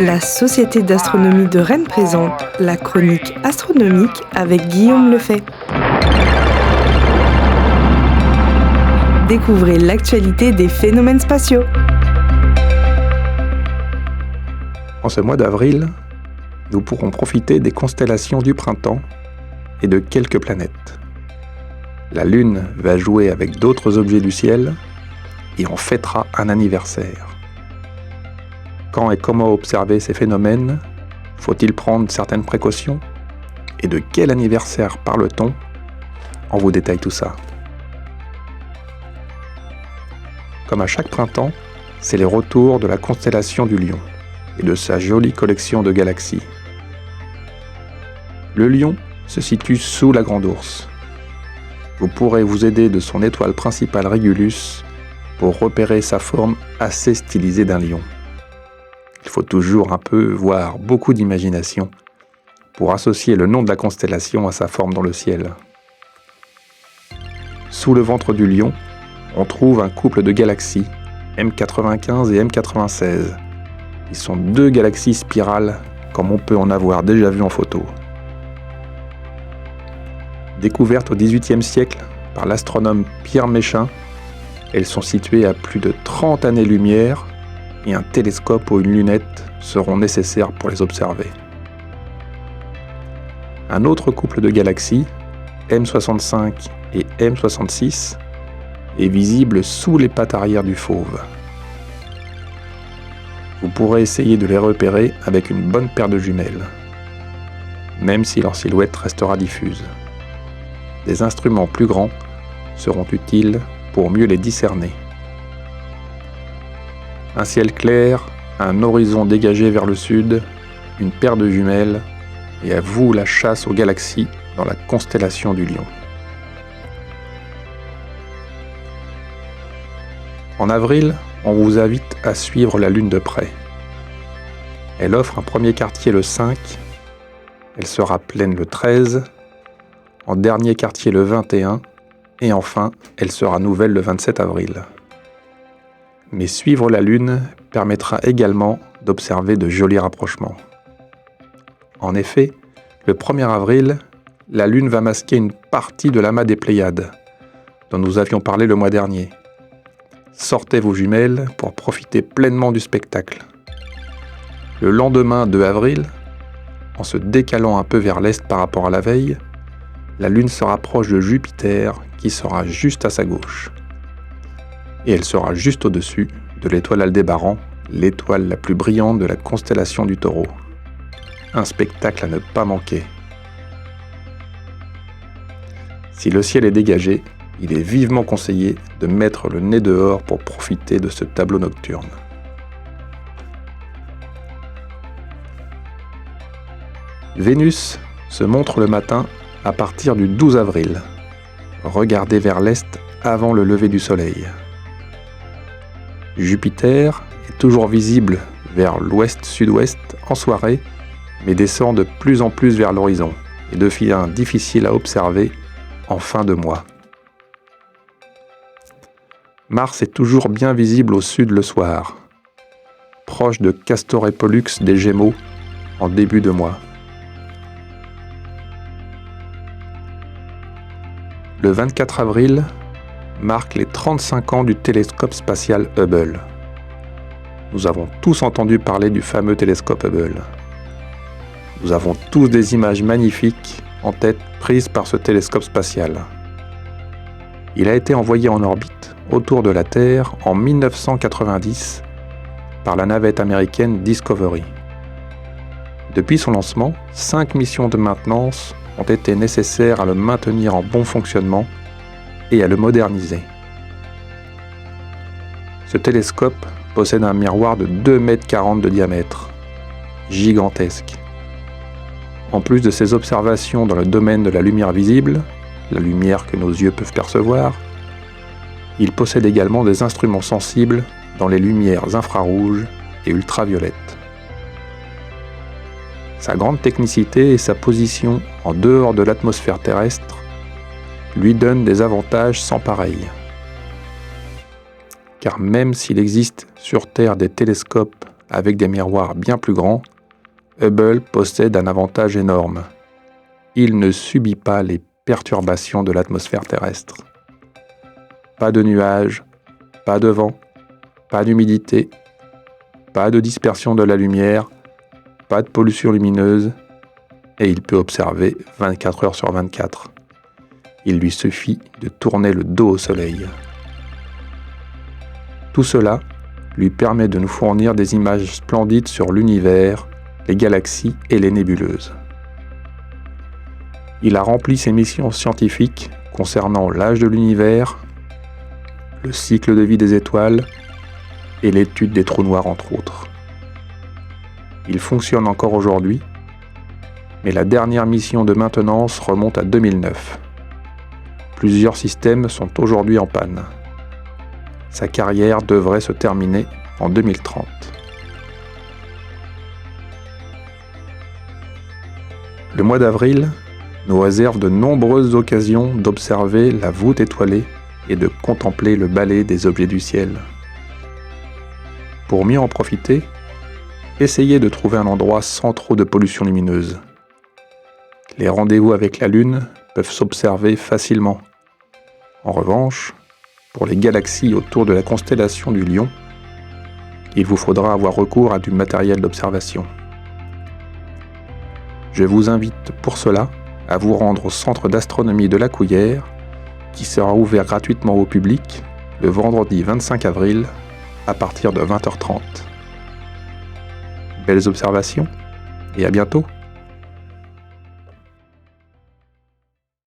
La Société d'astronomie de Rennes présente la chronique astronomique avec Guillaume Lefay. Découvrez l'actualité des phénomènes spatiaux. En ce mois d'avril, nous pourrons profiter des constellations du printemps et de quelques planètes. La Lune va jouer avec d'autres objets du ciel et on fêtera un anniversaire. Quand et comment observer ces phénomènes ? Faut-il prendre certaines précautions ? Et de quel anniversaire parle-t-on ? On vous détaille tout ça. Comme à chaque printemps, c'est les retours de la constellation du Lion et de sa jolie collection de galaxies. Le Lion se situe sous la Grande Ourse. Vous pourrez vous aider de son étoile principale Régulus pour repérer sa forme assez stylisée d'un lion. Il faut toujours un peu, voire beaucoup d'imagination pour associer le nom de la constellation à sa forme dans le ciel. Sous le ventre du Lion, on trouve un couple de galaxies, M95 et M96. Ils sont deux galaxies spirales, comme on peut en avoir déjà vu en photo. Découvertes au XVIIIe siècle par l'astronome Pierre Méchain, elles sont situées à plus de 30 années-lumière et un télescope ou une lunette seront nécessaires pour les observer. Un autre couple de galaxies, M65 et M66, est visible sous les pattes arrière du Fauve. Vous pourrez essayer de les repérer avec une bonne paire de jumelles, même si leur silhouette restera diffuse. Des instruments plus grands seront utiles pour mieux les discerner. Un ciel clair, un horizon dégagé vers le sud, une paire de jumelles, et à vous la chasse aux galaxies dans la constellation du Lion. En avril, on vous invite à suivre la Lune de près. Elle offre un premier quartier le 5, elle sera pleine le 13, en dernier quartier le 21, et enfin, elle sera nouvelle le 27 avril. Mais suivre la Lune permettra également d'observer de jolis rapprochements. En effet, le 1er avril, la Lune va masquer une partie de l'amas des Pléiades, dont nous avions parlé le mois dernier. Sortez vos jumelles pour profiter pleinement du spectacle. Le lendemain 2 avril, en se décalant un peu vers l'est par rapport à la veille, la Lune se rapproche de Jupiter qui sera juste à sa gauche. Et elle sera juste au-dessus de l'étoile Aldébaran, l'étoile la plus brillante de la constellation du Taureau. Un spectacle à ne pas manquer. Si le ciel est dégagé, il est vivement conseillé de mettre le nez dehors pour profiter de ce tableau nocturne. Vénus se montre le matin à partir du 12 avril. Regardez vers l'est avant le lever du soleil. Jupiter est toujours visible vers l'ouest-sud-ouest en soirée, mais descend de plus en plus vers l'horizon et devient difficile à observer en fin de mois. Mars est toujours bien visible au sud le soir, proche de Castor et Pollux des Gémeaux en début de mois. Le 24 avril marque les 35 ans du télescope spatial Hubble. Nous avons tous entendu parler du fameux télescope Hubble. Nous avons tous des images magnifiques en tête prises par ce télescope spatial. Il a été envoyé en orbite autour de la Terre en 1990 par la navette américaine Discovery. Depuis son lancement, 5 missions de maintenance ont été nécessaires à le maintenir en bon fonctionnement et à le moderniser. Ce télescope possède un miroir de 2,40 m de diamètre, gigantesque. En plus de ses observations dans le domaine de la lumière visible, la lumière que nos yeux peuvent percevoir, il possède également des instruments sensibles dans les lumières infrarouges et ultraviolettes. Sa grande technicité et sa position en dehors de l'atmosphère terrestre lui donnent des avantages sans pareil. Car même s'il existe sur Terre des télescopes avec des miroirs bien plus grands, Hubble possède un avantage énorme. Il ne subit pas les perturbations de l'atmosphère terrestre. Pas de nuages, pas de vent, pas d'humidité, pas de dispersion de la lumière, pas de pollution lumineuse, et il peut observer 24 heures sur 24. Il lui suffit de tourner le dos au Soleil. Tout cela lui permet de nous fournir des images splendides sur l'univers, les galaxies et les nébuleuses. Il a rempli ses missions scientifiques concernant l'âge de l'univers, le cycle de vie des étoiles et l'étude des trous noirs entre autres. Il fonctionne encore aujourd'hui, mais la dernière mission de maintenance remonte à 2009. Plusieurs systèmes sont aujourd'hui en panne. Sa carrière devrait se terminer en 2030. Le mois d'avril nous réserve de nombreuses occasions d'observer la voûte étoilée et de contempler le balai des objets du ciel. Pour mieux en profiter, essayez de trouver un endroit sans trop de pollution lumineuse. Les rendez-vous avec la Lune peuvent s'observer facilement. En revanche, pour les galaxies autour de la constellation du Lion, il vous faudra avoir recours à du matériel d'observation. Je vous invite pour cela à vous rendre au centre d'astronomie de la Couillère, qui sera ouvert gratuitement au public le vendredi 25 avril à partir de 20h30. Belles observations et à bientôt!